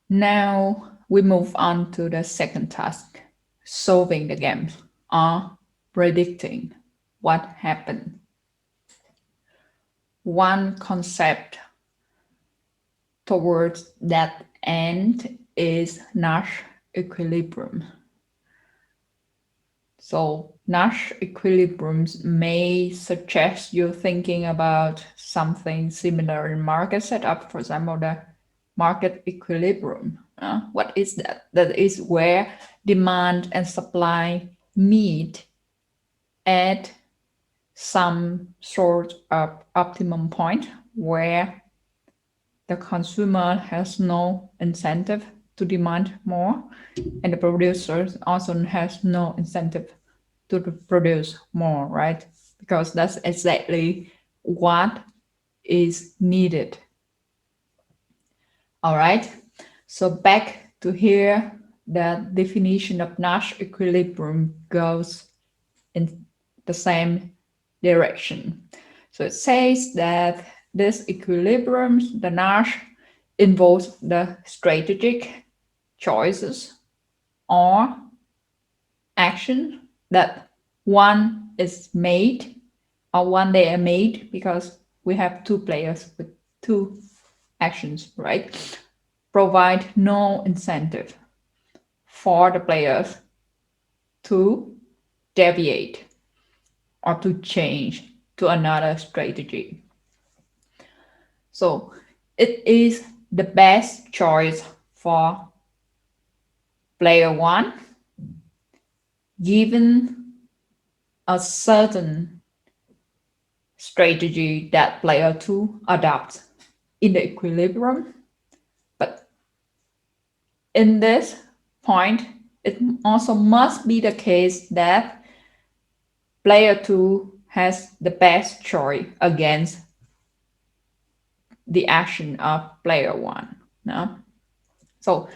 Now we move on to the second task, solving the game or predicting what happened. One concept towards that end is Nash equilibrium. So Nash equilibriums may suggest you thinking about something similar in market setup, for example, the market equilibrium. What is that? That is where demand and supply meet at some sort of optimum point where the consumer has no incentive to demand more, and the producers also has no incentive to produce more, right? Because that's exactly what is needed. All right. So back to here, the definition of Nash equilibrium goes in the same direction. So it says that this equilibrium, the Nash, involves the strategic choices or action that one is made or one they are made, because we have two players with two actions, right? Provide no incentive for the players to deviate or to change to another strategy. So it is the best choice for player one given a certain strategy that player two adopts in the equilibrium. But in this point, it also must be the case that player two has the best choice against the action of player one. No? So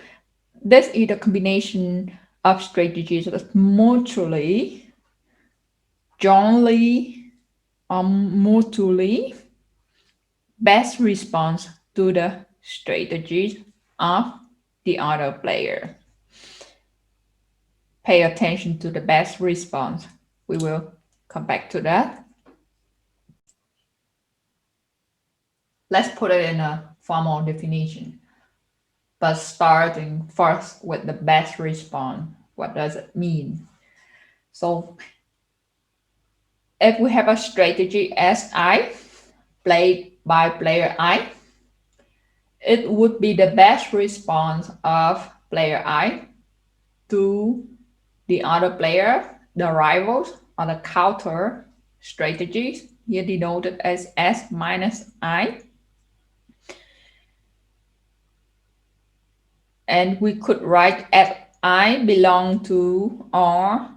this is a combination of strategies that mutually, jointly, or mutually best response to the strategies of the other player. Pay attention to the best response. We will come back to that. Let's put it in a formal definition, but starting first with the best response. What does it mean? So if we have a strategy SI played by player I, it would be the best response of player I to the other player, the rivals, or the counter strategies, here denoted as S minus I. And we could write F I belong to or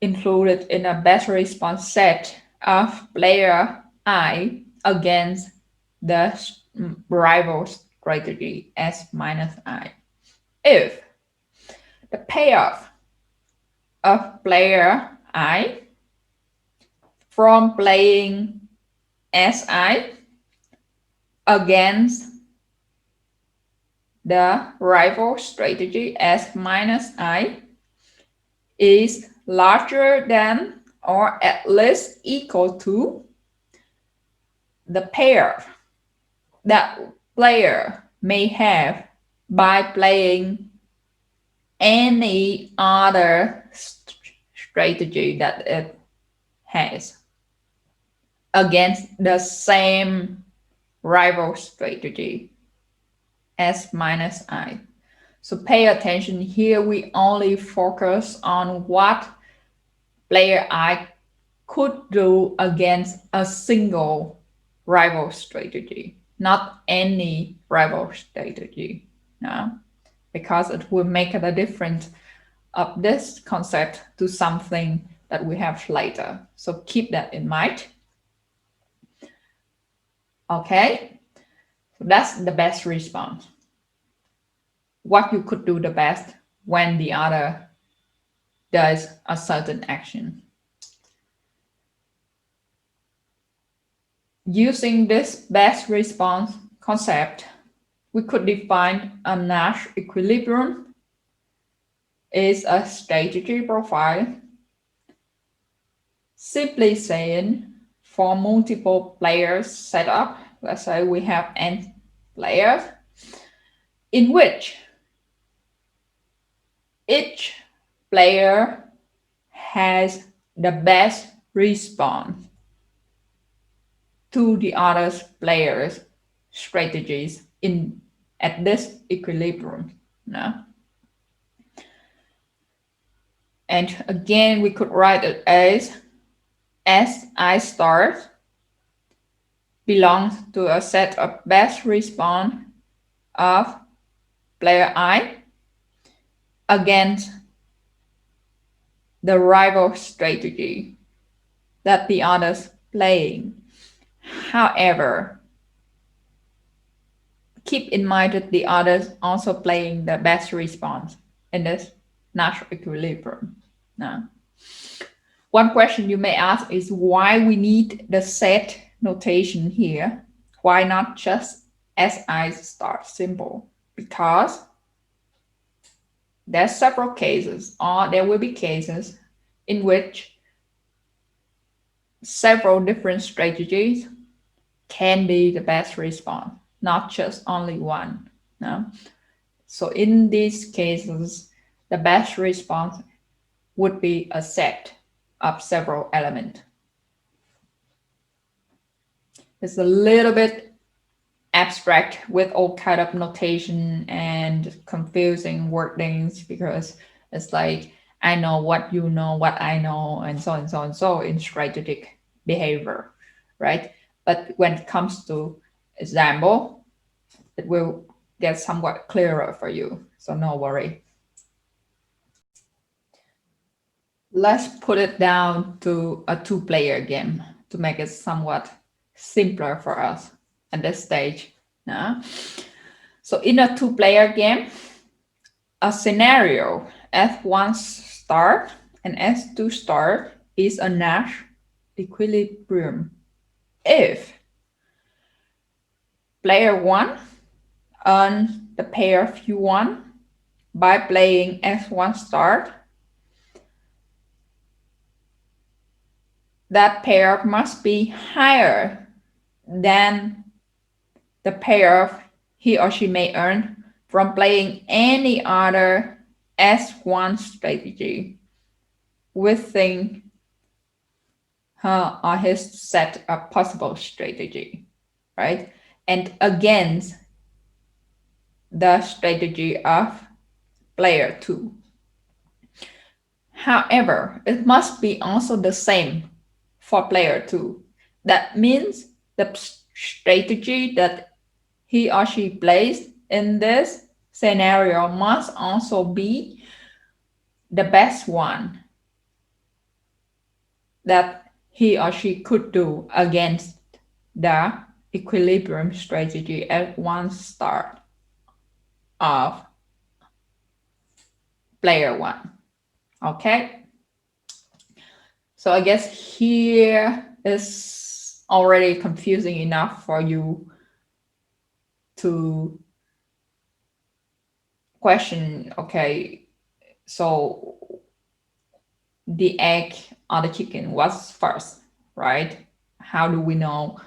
included in a best response set of player I against the rival strategy S minus I. If the payoff of player I from playing SI against the rival strategy S minus I is larger than or at least equal to the pair that player may have by playing any other strategy that it has against the same rival strategy S minus I. So pay attention here. We only focus on what player I could do against a single rival strategy, not any rival strategy. No? Because it will make a difference of this concept to something that we have later. So keep that in mind. Okay, so that's the best response. What you could do the best when the other does a certain action. Using this best response concept, we could define a Nash equilibrium is a strategy profile, simply saying for multiple players setup, let's say we have n players, in which each player has the best response to the other players' strategies in at this equilibrium. No? And again, we could write it as I star belongs to a set of best response of player I against the rival strategy that the others playing. However, keep in mind that the others also playing the best response in this Nash equilibrium. Now, one question you may ask is why we need the set notation here. Why not just SI star symbol? Because there's several cases, or there will be cases in which several different strategies can be the best response, not just only one. No? So in these cases, the best response would be a set of several elements. It's a little bit abstract with all kind of notation and confusing wordings because it's like I know what you know, what I know, and so and so and so in strategic behavior, right? But when it comes to example, it will get somewhat clearer for you, so no worry. Let's put it down to a two-player game to make it somewhat simpler for us at this stage. So in a two-player game, a scenario F1 start and S2 start is a Nash equilibrium if player 1 earns the pair Q1 by playing S1 start. That pair must be higher than the pair he or she may earn from playing any other S1 strategy within her or his set of possible strategy, right? And against the strategy of player 2. However, it must be also the same for player 2. That means the strategy that he or she plays in this scenario must also be the best one that he or she could do against the equilibrium strategy at one start of player 1. Okay, so I guess here is already confusing enough for you to question, okay, so the egg or the chicken was first, right? How do we know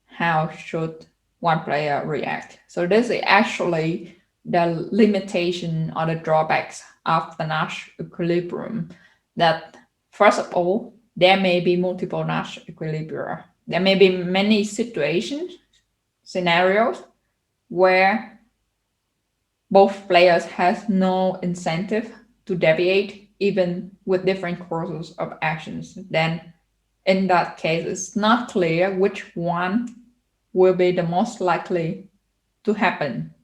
how should one player react? So this is actually the limitation or the drawbacks of the Nash equilibrium, that first of all, there may be multiple Nash equilibria. There may be many situations, scenarios, where both players have no incentive to deviate even with different courses of actions. Then in that case, it's not clear which one will be the most likely to happen.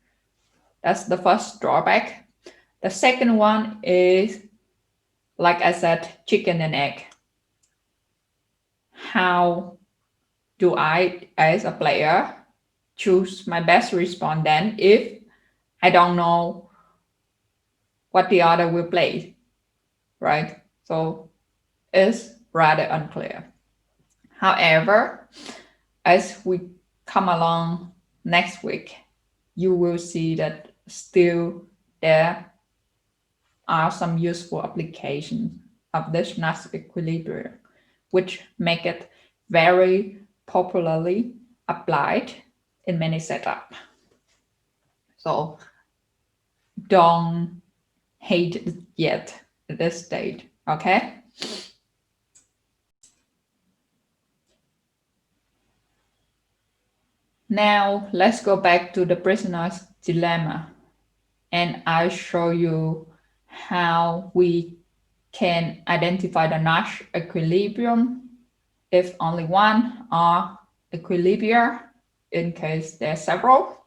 That's the first drawback. The second one is, like I said, chicken and egg. How do I, as a player, choose my best response then if I don't know what the other will play, right? So it's rather unclear. However, as we come along next week, you will see that still there are some useful applications of this Nash equilibrium, which make it very popularly applied in many setups. So don't hate it yet at this stage, okay? Now let's go back to the prisoner's dilemma, and I'll show you how we can identify the Nash equilibrium if only one, or equilibria in case there are several,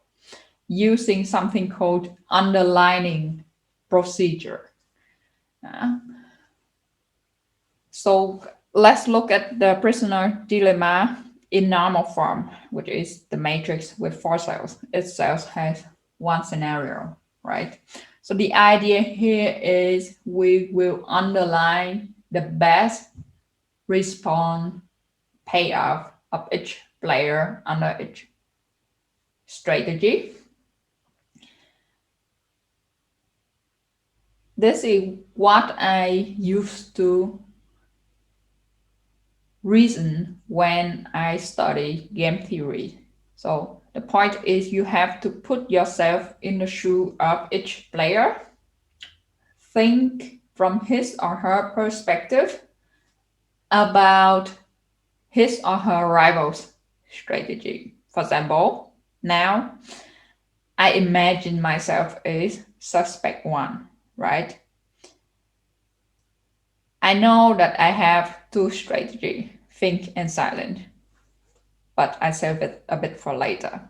using something called underlining procedure. So let's look at the prisoner dilemma in normal form, which is the matrix with 4 cells. Each cell has one scenario, right? So the idea here is we will underline the best response payoff of each player under each strategy. This is what I used to reason when I study game theory. So the point is you have to put yourself in the shoe of each player, think from his or her perspective about his or her rival's strategy. For example, now I imagine myself as suspect 1, right? I know that I have 2 strategies, think and silent, but I save it a bit for later.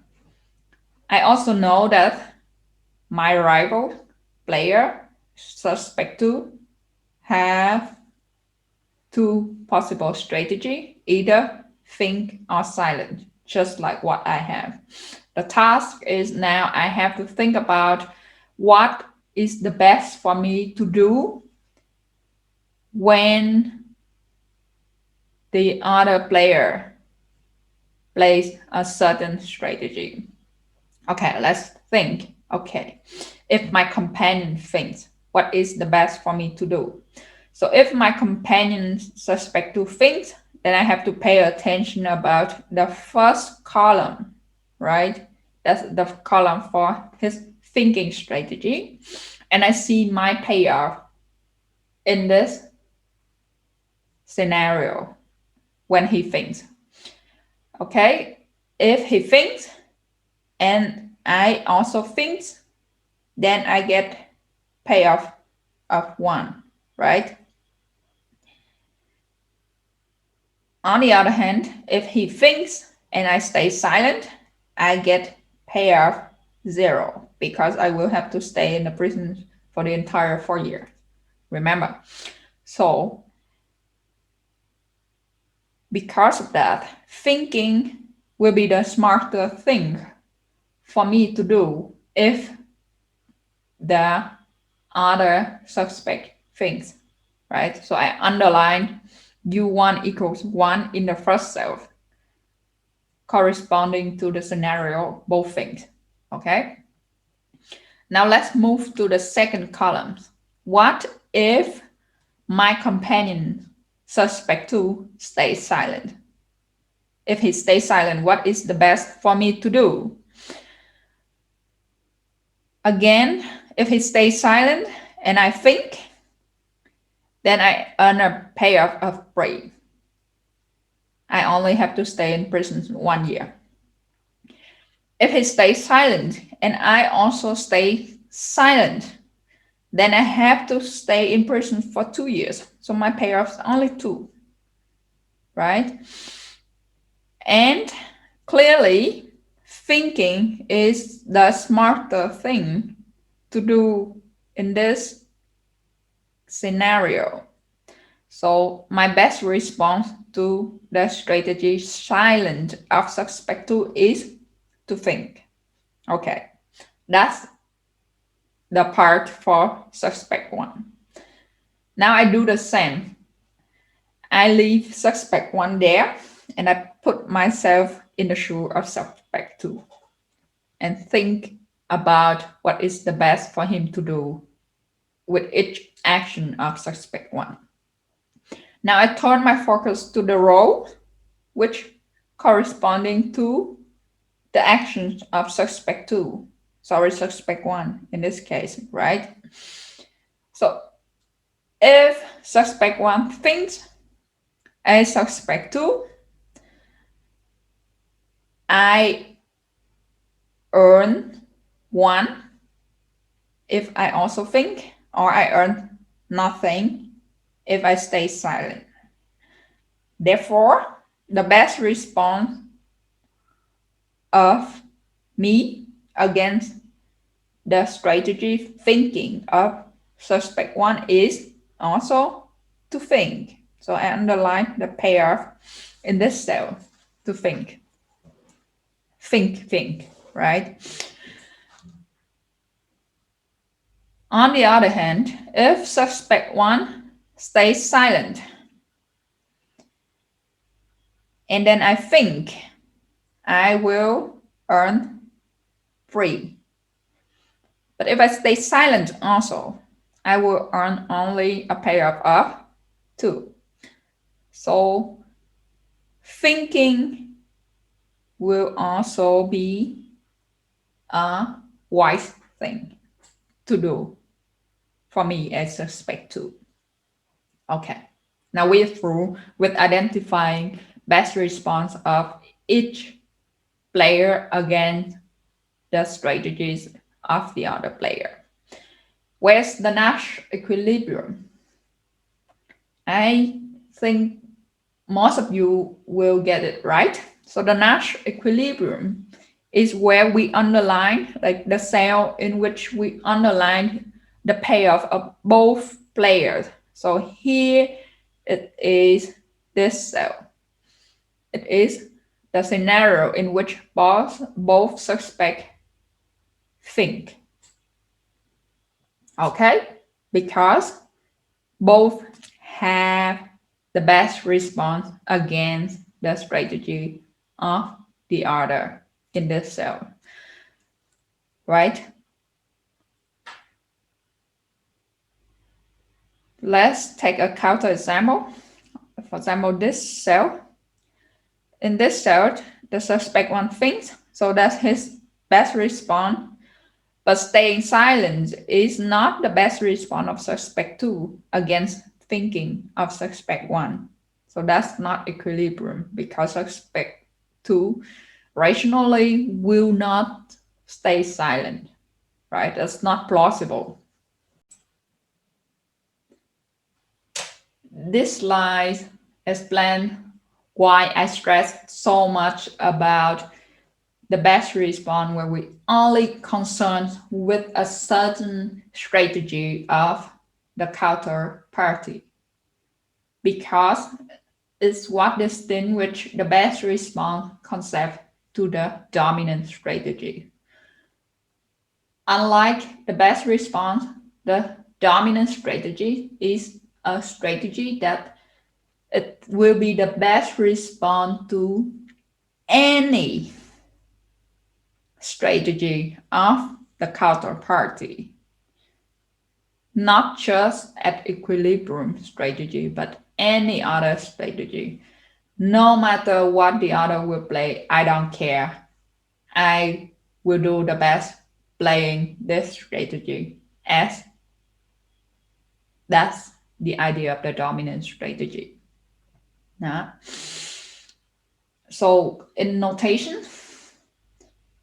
I also know that my rival player, suspect 2, have 2 possible strategy, either think or silent, just like what I have. The task is now I have to think about what is the best for me to do when the other player plays a certain strategy. Okay, let's think. Okay, if my companion thinks, what is the best for me to do? So if my companion suspect to think, then I have to pay attention about the first column, right? That's the column for his thinking strategy. And I see my payoff in this scenario when he thinks. Okay, if he thinks and I also think, then I get payoff of 1, right? On the other hand, if he thinks and I stay silent, I get payoff 0 because I will have to stay in the prison for the entire 4 years. Remember? So because of that, thinking will be the smarter thing for me to do if the other suspect thinks, right? So I underline U1 equals 1 in the first cell, corresponding to the scenario, both things, okay? Now let's move to the second column. What if my companion, suspect 2, stays silent? If he stays silent, what is the best for me to do? Again, if he stays silent and I think, then I earn a payoff of brave. I only have to stay in prison 1 year. If he stays silent and I also stay silent, then I have to stay in prison for 2 years. So my payoff is only 2, right? And clearly, thinking is the smarter thing to do in this scenario. So my best response to the strategy silent of suspect 2 is to think. Okay, that's the part for suspect 1. Now I do the same. I leave suspect 1 there and I put myself in the shoe of suspect 2 and think about what is the best for him to do with each action of suspect one. Now I turn my focus to the role, which corresponding to the actions of suspect two. Sorry, suspect one in this case, right? So if suspect one thinks as suspect two, I earn one if I also think, or I earn nothing if I stay silent. Therefore, the best response of me against the strategy thinking of suspect one is also to think. So I underline the payoff in this cell, to think. Think, right? On the other hand, if suspect one stays silent, and then I think, I will earn 3. But if I stay silent also, I will earn only a payoff of 2. So thinking will also be a wise thing to do for me as suspect 2. Okay, now we're through with identifying best response of each player against the strategies of the other player. Where's the Nash equilibrium? I think most of you will get it right. So the Nash equilibrium is where we underline, like the cell in which we underline the payoff of both players. So here it is this cell. It is the scenario in which both suspects think. Okay? Because both have the best response against the strategy of the other in this cell. Right? Let's take a counter example. For example, this cell. In this cell, the suspect one thinks, so that's his best response. But staying silent is not the best response of suspect 2 against thinking of suspect 1. So that's not equilibrium because suspect 2 rationally will not stay silent, right? That's not plausible. This slide explains why I stress so much about the best response where we only concerned with a certain strategy of the counterparty, because it's what distinguishes the best response concept to the dominant strategy. Unlike the best response, the dominant strategy is a strategy that it will be the best response to any strategy of the counterparty, not just at equilibrium strategy, but any other strategy. No matter what the other will play, I don't care. I will do the best playing this strategy, as that's the idea of the dominant strategy. Now, so in notation,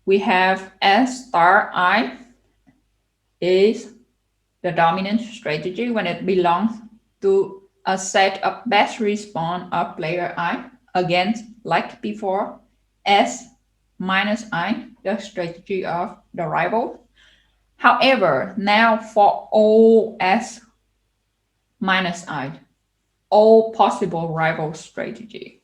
we have S star I is the dominant strategy when it belongs to a set of best response of player I against, like before, S minus I, the strategy of the rival. However, now for all S minus I, all possible rival strategy.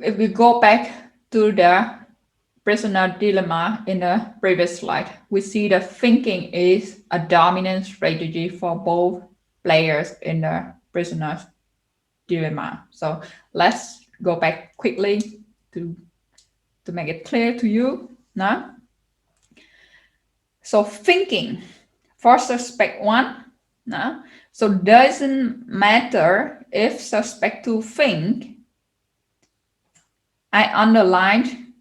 If we go back to the prisoner dilemma in the previous slide, we see that thinking is a dominant strategy for both players in the prisoner's dilemma. So let's go back quickly to make it clear to you now. So thinking for suspect 1 now. So doesn't matter if suspect 2 think. I underlined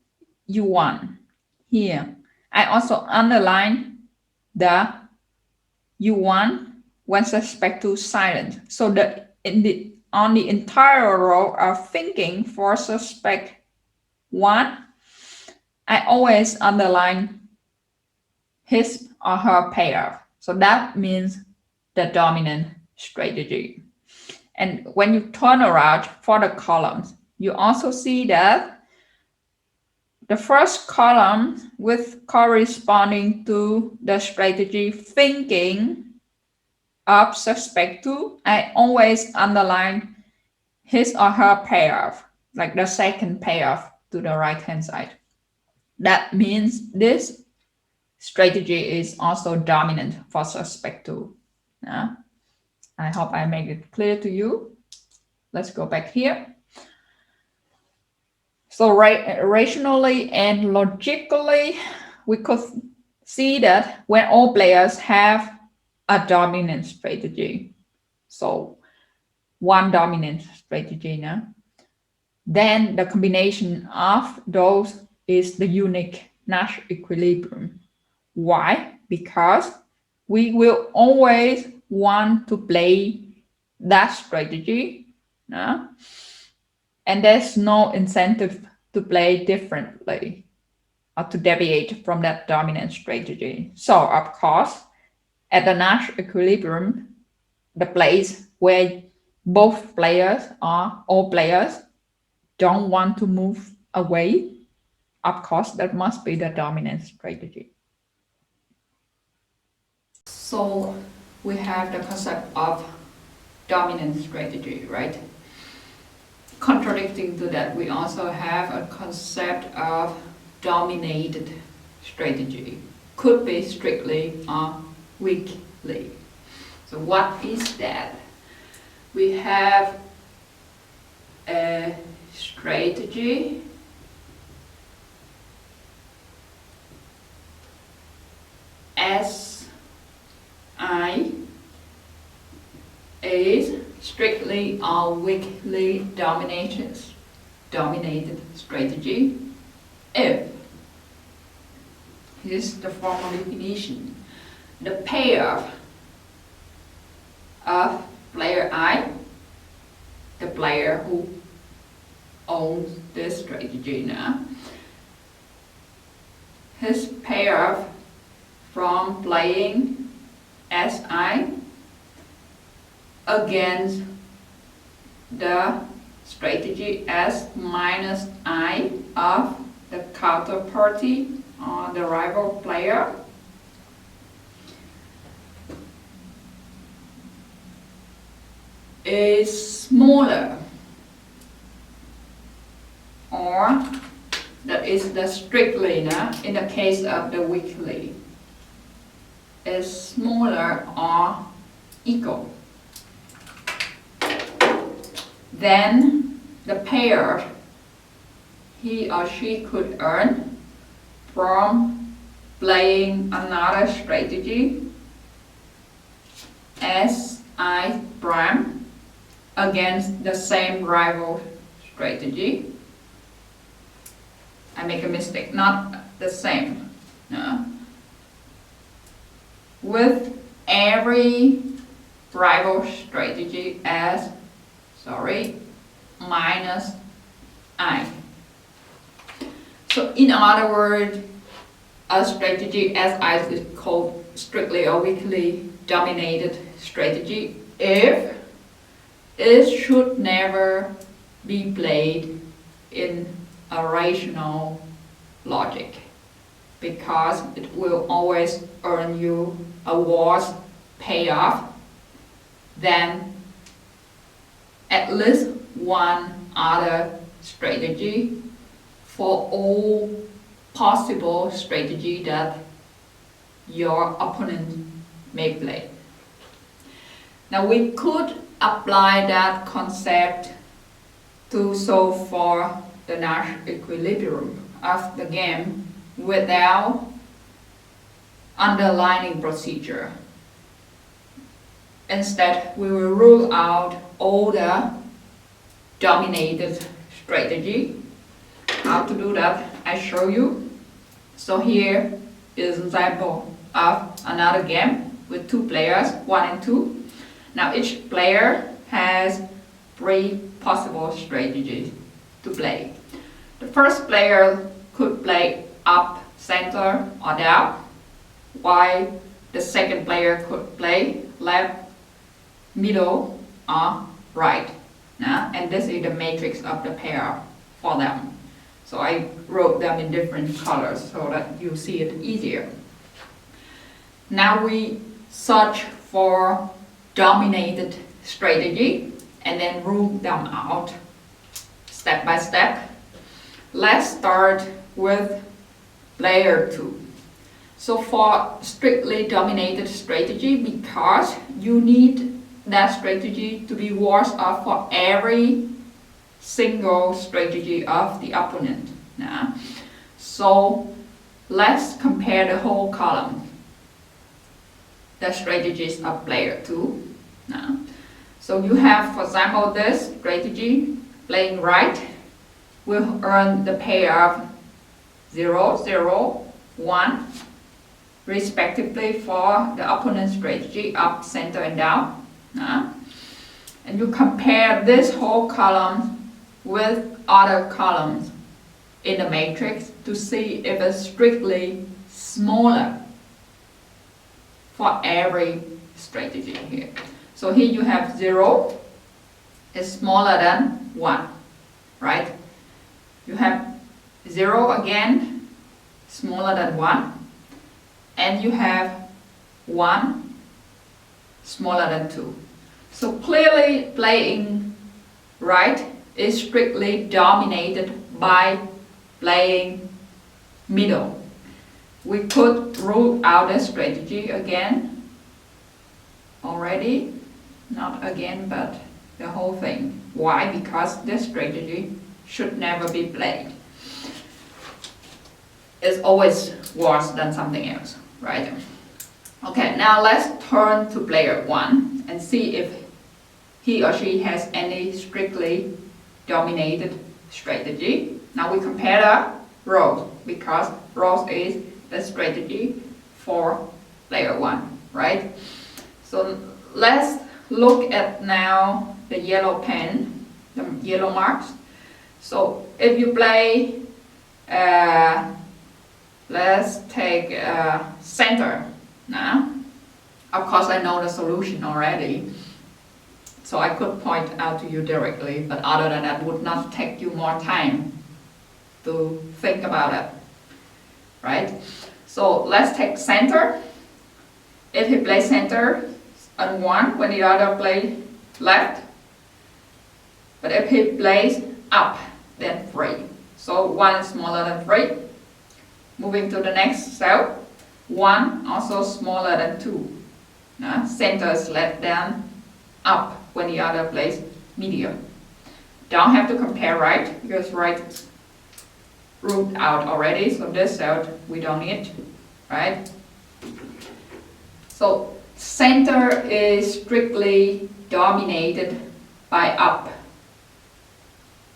U1 here. I also underline the U1 when suspect 2 silent. So on the entire row of thinking for suspect 1, I always underline his or her pair. So that means the dominant strategy. And when you turn around for the columns, you also see that the first column with corresponding to the strategy thinking of suspect 2, I always underline his or her pair, like the second pair to the right hand side. That means this strategy is also dominant for suspect 2. I hope I make it clear to you. Let's go back here. So rationally and logically, we could see that when all players have a dominant strategy, so one dominant strategy now, then the combination of those is the unique Nash equilibrium. Why? Because we will always want to play that strategy, and there's no incentive to play differently or to deviate from that dominant strategy. So, of course, at the Nash equilibrium, the place where both players or all players don't want to move away, of course, that must be the dominant strategy. So we have the concept of dominant strategy, right? Contradicting to that, we also have a concept of dominated strategy. Could be strictly or weakly. So what is that? We have a strategy SI is strictly or weakly dominated strategy if, here's the formal definition, the pair of player I, the player who owns this strategy now, his pair from playing SI against the strategy S minus I of the counterparty or the rival player is smaller, or that is the strictly in the case of the weakly is smaller or equal, then the pair he or she could earn from playing another strategy SI prime against the same rival strategy. I make a mistake, not the same. No. With every rival strategy as, minus I. So in other words, a strategy SI is called strictly or weakly dominated strategy if it should never be played in a rational logic, because it will always earn you a worse payoff than at least one other strategy for all possible strategy that your opponent may play. Now we could apply that concept to solve for the Nash equilibrium of the game without underlining procedure. Instead, we will rule out all the dominated strategy. How to do that, I show you. So here is an example of another game with two players, 1 and 2. Now each player has 3 possible strategies to play. The first player could play up, center, or down, while the second player could play left, middle, or right. And this is the matrix of the pair for them. So I wrote them in different colors so that you see it easier. Now we search for dominated strategy and then rule them out step by step. Let's start with player 2. So for strictly dominated strategy, because you need that strategy to be worse off for every single strategy of the opponent. So let's compare the whole column, the strategies of player 2. So you have, for example, this strategy, playing right will earn the pair of 0, 0, 1, respectively for the opponent's strategy, up, center, and down. And you compare this whole column with other columns in the matrix to see if it's strictly smaller for every strategy here. So here you have 0 is smaller than 1, right? You have 0 again, smaller than 1, and you have 1 smaller than 2. So clearly playing right is strictly dominated by playing middle. We could rule out a strategy again already, not again but the whole thing. Why? Because this strategy should never be played. It's always worse than something else, right? Okay, now let's turn to player 1 and see if he or she has any strictly dominated strategy. Now we compare the rows, because rows is the strategy for player 1, right? So let's look at now the yellow pen, the yellow marks. So if you play, let's take center now. Of course I know the solution already, so I could point out to you directly, but other than that would not take you more time to think about it, right? So let's take center. If he plays center on 1, when the other plays left, but if he plays up, then 3. So 1 is smaller than 3. Moving to the next cell, 1 also smaller than 2. Center is left, then up when the other plays medium. Don't have to compare right, because right is ruled out already, so this cell we don't need, right? So center is strictly dominated by up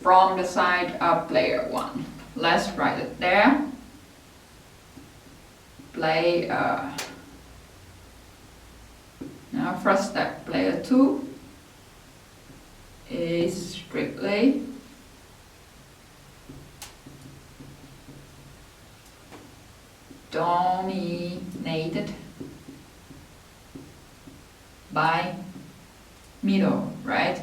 from the side of player 1. Let's write it there. Play now first step, player 2 is strictly dominated by middle, right?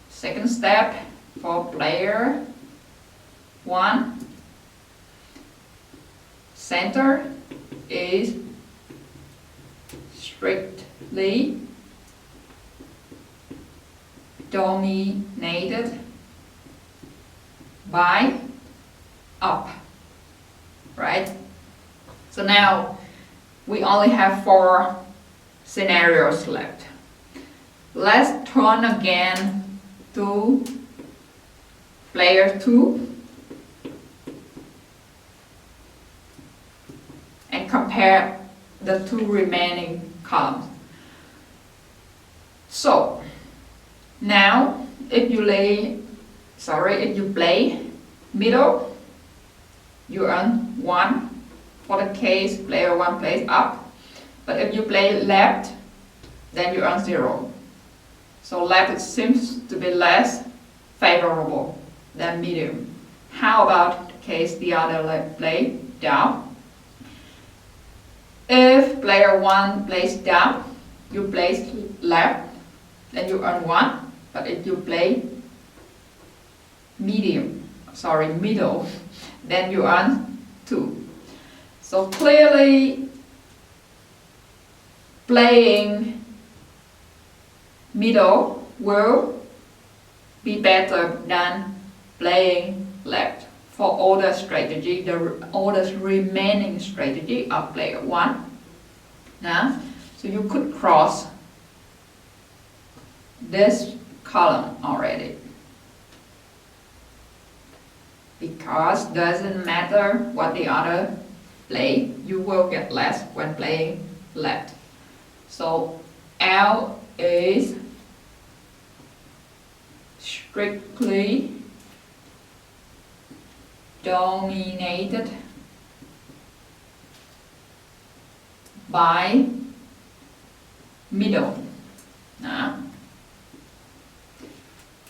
Second step for player 1, center is strictly dominated by up, right? So now we only have 4 scenarios left. Let's turn again to player 2 and compare the 2 remaining columns. So now if you play middle, you earn 1 for the case player 1 plays up. But if you play left, then you earn 0. So left seems to be less favorable than medium. How about the case the other play down? If player 1 plays down, you place left, then you earn 1. But if you play middle, then you earn 2. So clearly playing middle will be better than playing left for all the strategy, all the remaining strategy of player 1. Now, so you could cross this column already, because doesn't matter what the other play, you will get less when playing left. So L is strictly dominated by middle.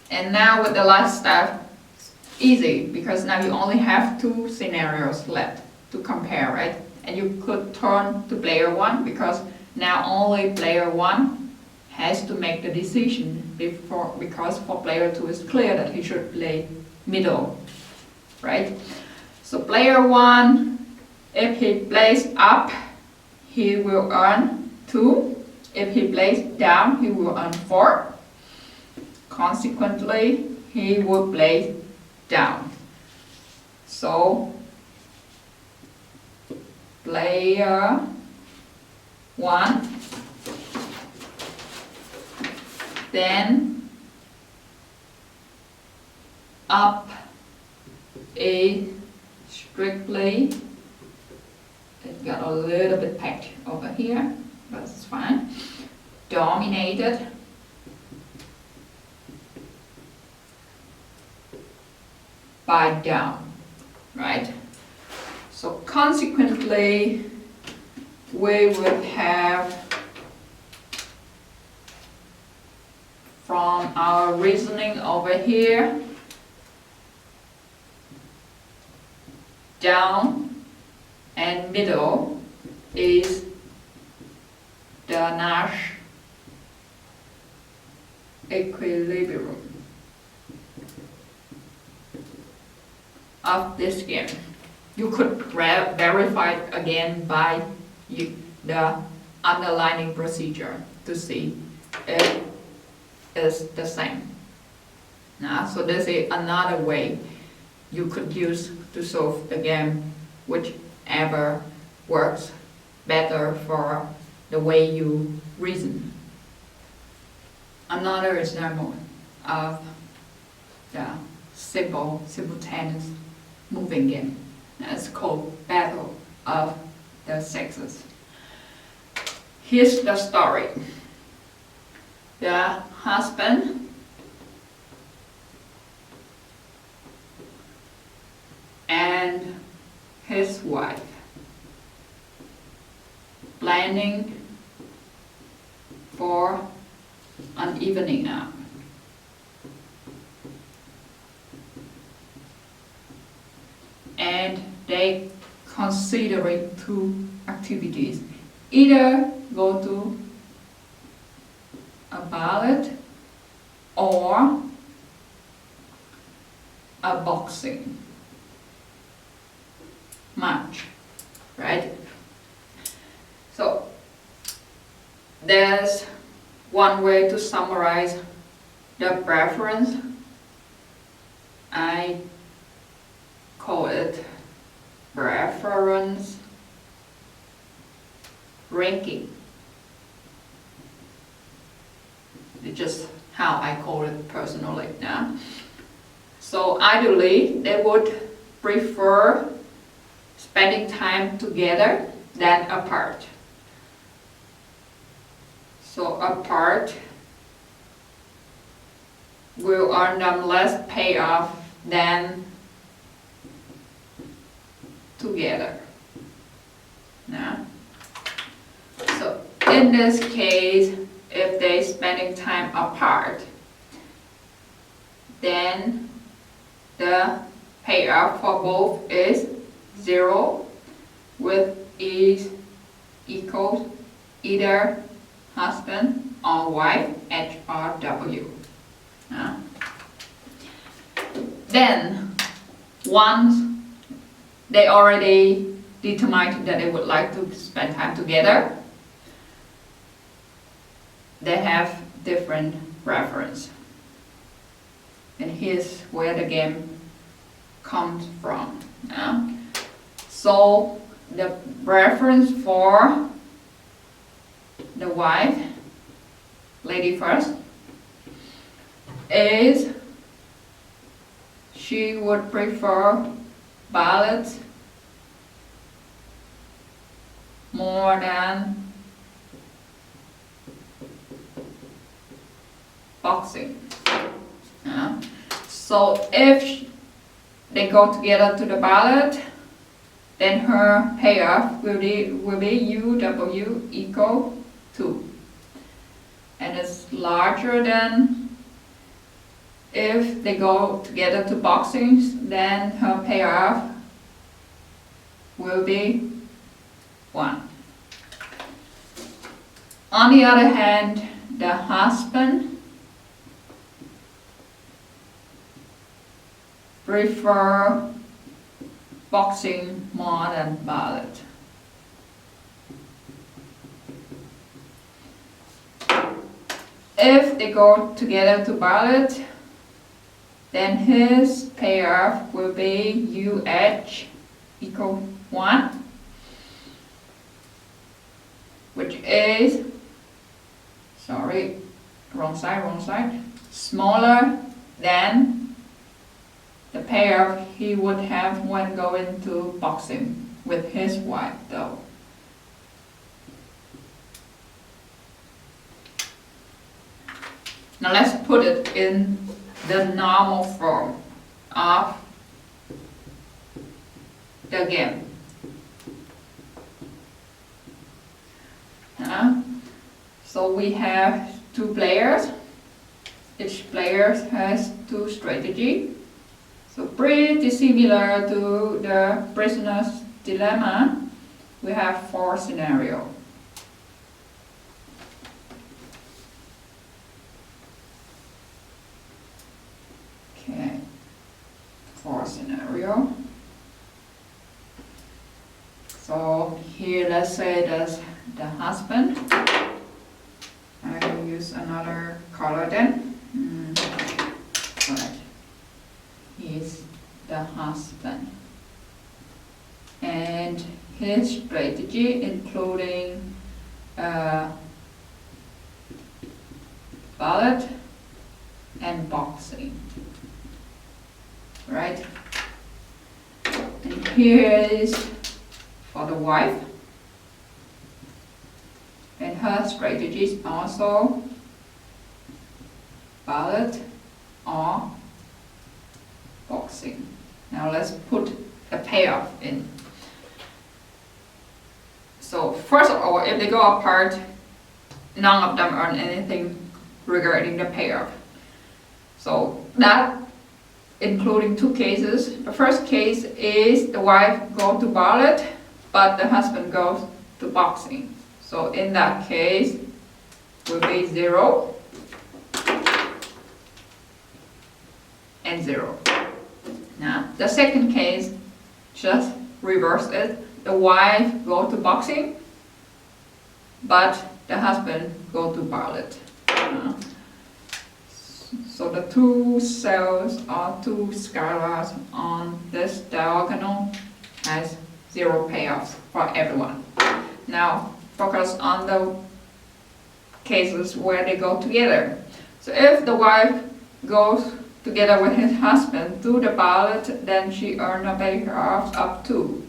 And now with the last step, easy, because now you only have 2 scenarios left to compare, right? And you could turn to player 1, because now only player 1 has to make the decision because for player 2 it's clear that he should play middle, right? So player 1, if he plays up, he will earn 2. If he plays down, he will earn 4. Consequently, he will play down. So player 1 then up is strictly, it got a little bit packed over here, but it's fine, dominated by down, right? So consequently, we would have, from our reasoning over here, down and middle is the Nash equilibrium of this game. You could verify it again by the underlining procedure to see it is the same. So this is another way you could use to solve the game, whichever works better for the way you reason. Another example of the simultaneous moving game. It's called Battle of the Sexes. Here's the story. The husband and his wife planning for an evening out. And they considering 2 activities. Either go to a ballet or a boxing match, right? So there's one way to summarize the preference. I call it preference ranking. It's just how I call it personally now. So ideally, they would prefer spending time together than apart. So apart will earn them less payoff than together. Yeah. So in this case, if they're spending time apart, then the payoff for both is 0, with is equals either husband or wife, H or W. Then once they already determined that they would like to spend time together, they have different preference. And here's where the game comes from. So the preference for the wife, lady first, is she would prefer ballet more than boxing. So if they go together to the ballet, then her payoff will be UW equal 2. And it's larger than if they go together to boxing, then her payoff will be 1. On the other hand, the husband prefer boxing more than ballet. If they go together to ballet, then his payoff will be UH equal 1, which is, sorry, wrong side, smaller than the payoff he would have when going to boxing with his wife though. Now let's put it in the normal form of the game. So we have 2 players. Each player has 2 strategies. So pretty similar to the prisoner's dilemma, we have 4 scenarios. Okay, 4 scenarios. So here, let's say that's the husband. I will use another color then. Right. He's the husband. And his strategy including ballet and boxing. Right? And here is for the wife. And her strategy is also ballet or boxing. Now let's put a payoff in. So first of all, if they go apart, none of them earn anything regarding the payoff. So that including 2 cases. The first case is the wife goes to ballet, but the husband goes to boxing. So in that case, will be 0 and 0. Now, the second case, just reverse it. The wife go to boxing, but the husband go to ballet. So the 2 cells or 2 scalars on this diagonal has 0 payoffs for everyone. Now, focus on the cases where they go together. So if the wife goes together with his husband do the ballot, then she earned a payoff up to.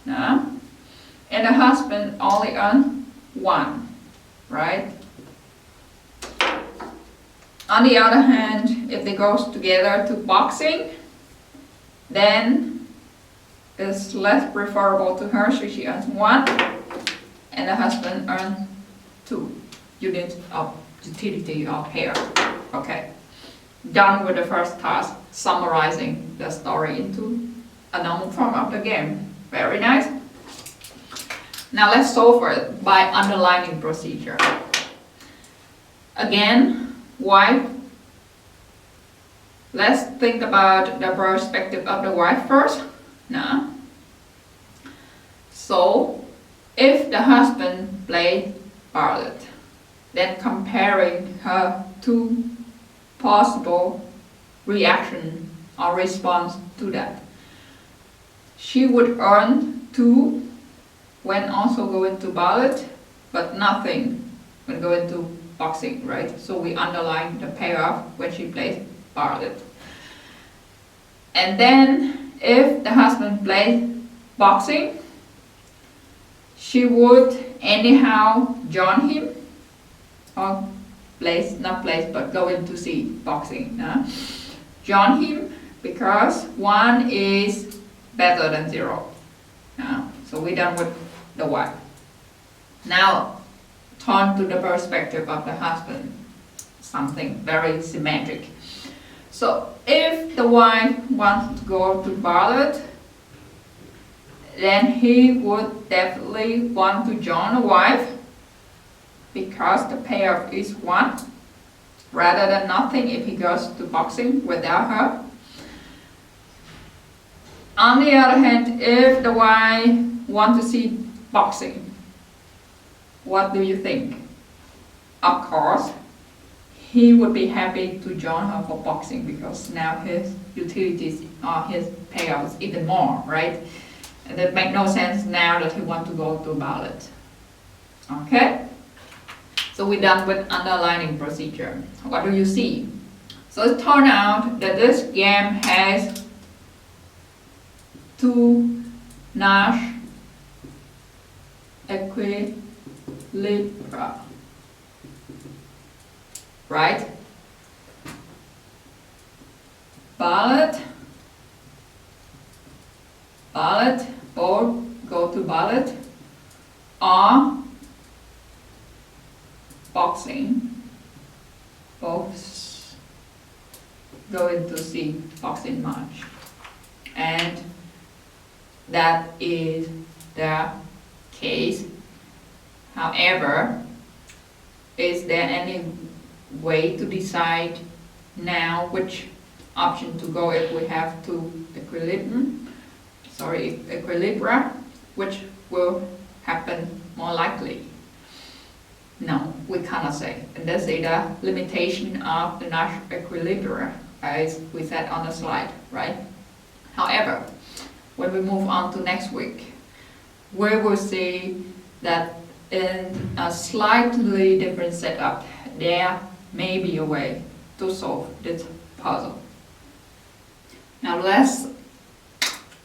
Yeah? And the husband only earned 1, right? On the other hand, if they go together to boxing, then it's less preferable to her, so she earns 1, and the husband earns 2 units of utility or pair. Okay, done with the first task, summarizing the story into a normal form of the game. Very nice. Now let's solve it by underlining procedure. Again, wife. Let's think about the perspective of the wife first. Now, so if the husband played ballot, then comparing her two possible reaction or response to that, she would earn 2 when also going to ballot, but nothing when going to boxing, right? So we underline the payoff when she plays ballot. And then if the husband plays boxing, she would anyhow join him, or not place, but going to see boxing. Join him because 1 is better than 0. So we're done with the wife. Now turn to the perspective of the husband, something very symmetric. So if the wife wants to go to ballot, then he would definitely want to join the wife because the payoff is 1 rather than nothing if he goes to boxing without her. On the other hand, if the wife wants to see boxing, what do you think? Of course, he would be happy to join her for boxing because now his utilities or his payouts even more, right? And that makes no sense now that he wants to go to ballot. Okay? So we're done with underlining procedure. What do you see? So it turned out that this game has 2 Nash equilibria. Right? Ballot, both go to ballot, or boxing, both going to see boxing match. And that is the case. However, is there any way to decide now which option to go if we have 2 equilibria, which will happen more likely? No, we cannot say. And that's the limitation of the Nash equilibria, as we said on the slide, right? However, when we move on to next week, we will see that in a slightly different setup, there may be a way to solve this puzzle. Now let's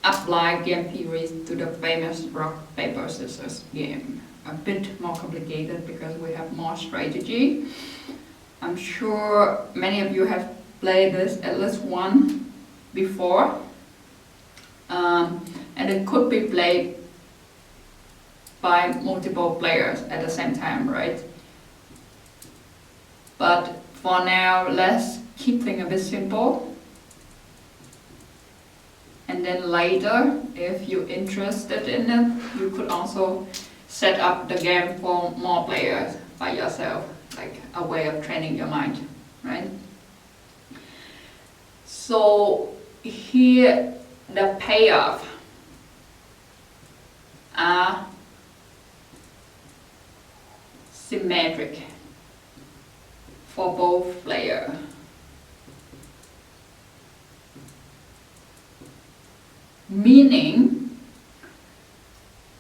apply game theories to the famous rock, paper, scissors game. A bit more complicated because we have more strategy. I'm sure many of you have played this at least one before. And it could be played by multiple players at the same time, right? But for now, let's keep things a bit simple. And then later, if you're interested in it, you could also set up the game for more players by yourself, like a way of training your mind, right? So here, the payoff are symmetric for both players. Meaning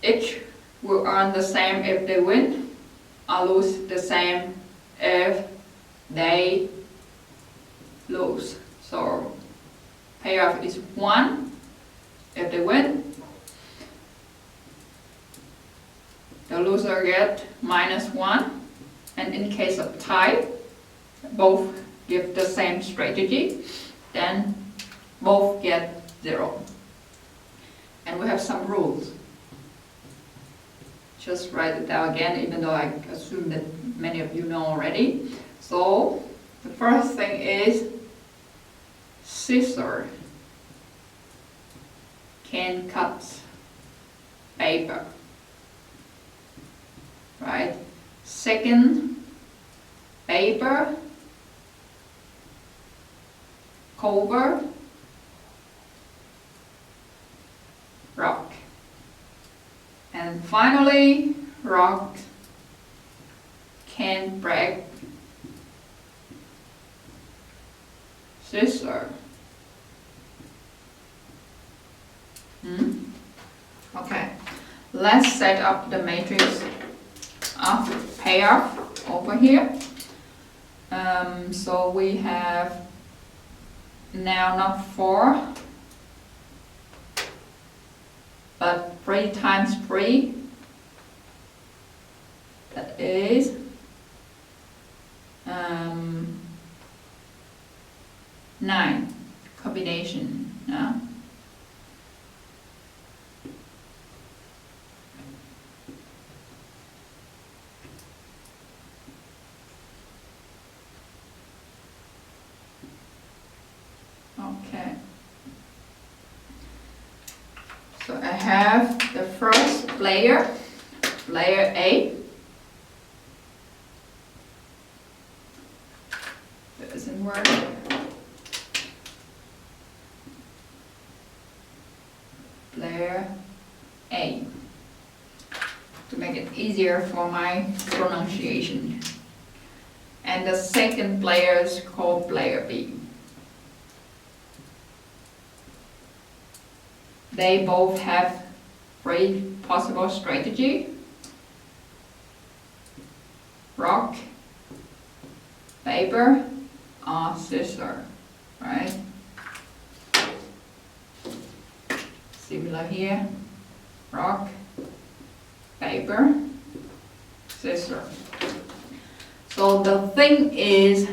each will earn the same if they win, or lose the same if they lose. So payoff is 1 if they win. The loser get -1. And in case of tie, both give the same strategy, then both get 0. And we have some rules. Just write it down again, even though I assume that many of you know already. So the first thing is scissor can cut paper, right? Second, paper cover rock. And finally, rock can break scissor. Okay, let's set up the matrix of payoff over here. So we have now not 4, but 3 times 3, that is 9 combination. Okay. So I have the first player, player A. Doesn't work. Player A. To make it easier for my pronunciation. And the second player is called player B. They both have 3 possible strategy. Rock, paper, or scissor, right? Similar here. Rock, paper, scissor. So the thing is,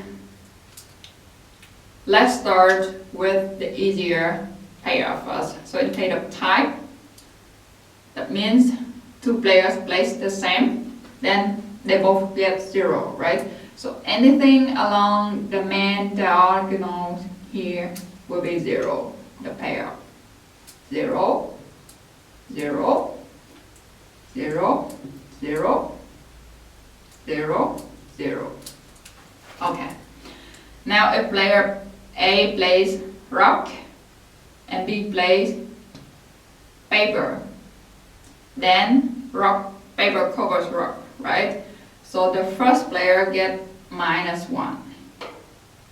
let's start with the easier payoff first. So in case of tie, that means 2 players place the same, then they both get 0, right? So anything along the main diagonal here will be 0, the payoff. 0, 0, 0, 0, 0, 0. Okay. Now if player A plays rock and B plays paper, then rock, paper covers rock, right? So the first player gets -1.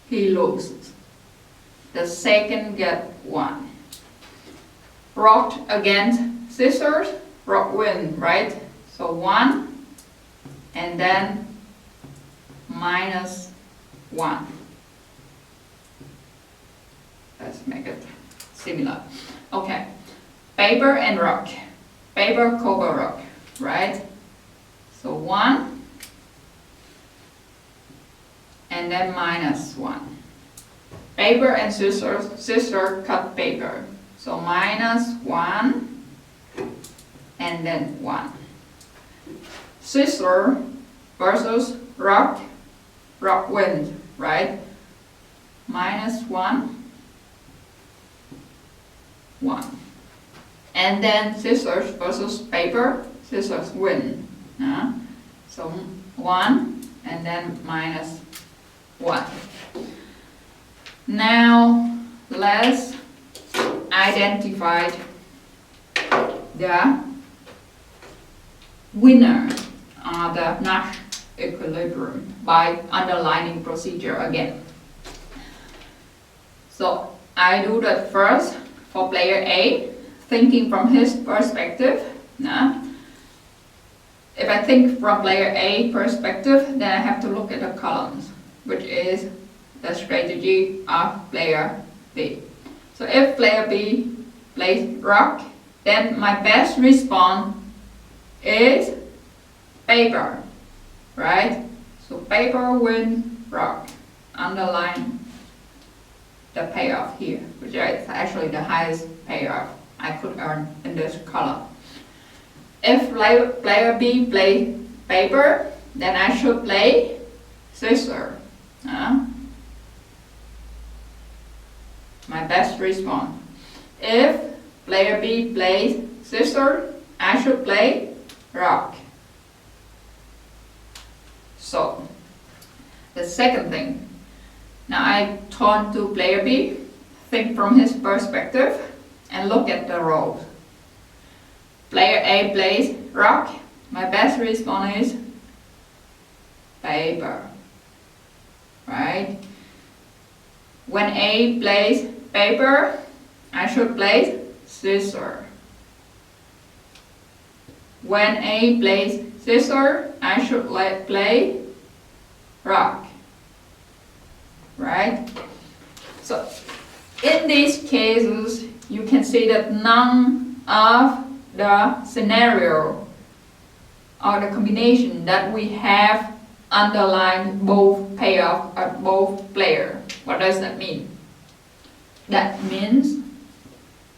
He loses. The second gets 1. Rock against scissors, rock win, right? So 1 and then -1. Let's make it similar. Okay, paper and rock. Paper cover rock, right? So 1 and then -1. Paper and scissors, scissor cut paper. So -1 and then 1. Scissor versus rock, rock wins, right? -1, 1. And then scissors versus paper, scissors win. So 1 and then -1. Now let's identify the winner of the Nash equilibrium by underlining procedure again. So I do that first for player A, thinking from his perspective. If I think from player A perspective, then I have to look at the columns, which is the strategy of player B. So if player B plays rook, then my best response is paper, right? So paper win rook, underline the payoff here, which is actually the highest payoff I could earn in this column. If player B plays paper, then I should play scissor. My best response. If player B plays scissor, I should play rook. So, the second thing. Now I turn to player B, think from his perspective, and look at the roles. Player A plays rook. My best response is paper, right? When A plays paper, I should play scissor. When A plays scissor, I should play rook, right? So in these cases, you can see that none of the scenario or the combination that we have underlined both payoff at both player. What does that mean? That means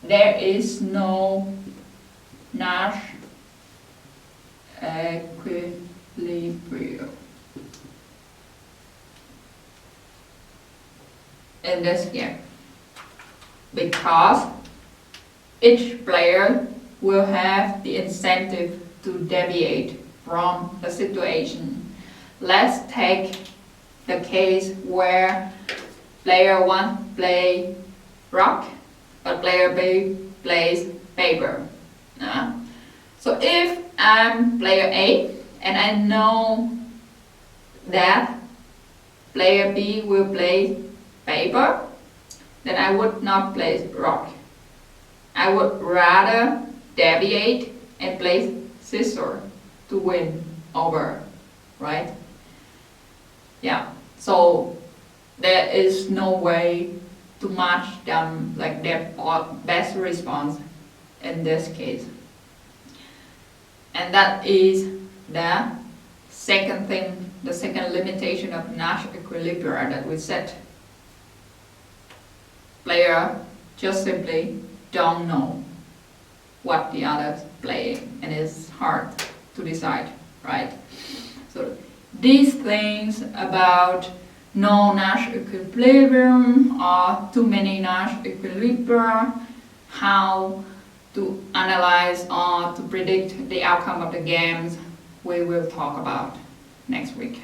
there is no Nash equilibrium in this game, because each player will have the incentive to deviate from the situation. Let's take the case where player 1 plays rook, but player B plays paper. So if I'm player A and I know that player B will play paper, then I would not play rook. I would rather deviate and play scissor to win over, right? Yeah, so there is no way to match them, like their best response in this case. And that is the second thing, the second limitation of Nash equilibrium that we set. Player just simply don't know what the other's playing, and it's hard to decide, right? So these things about no Nash equilibrium or too many Nash equilibria, how to analyze or to predict the outcome of the games, we will talk about next week.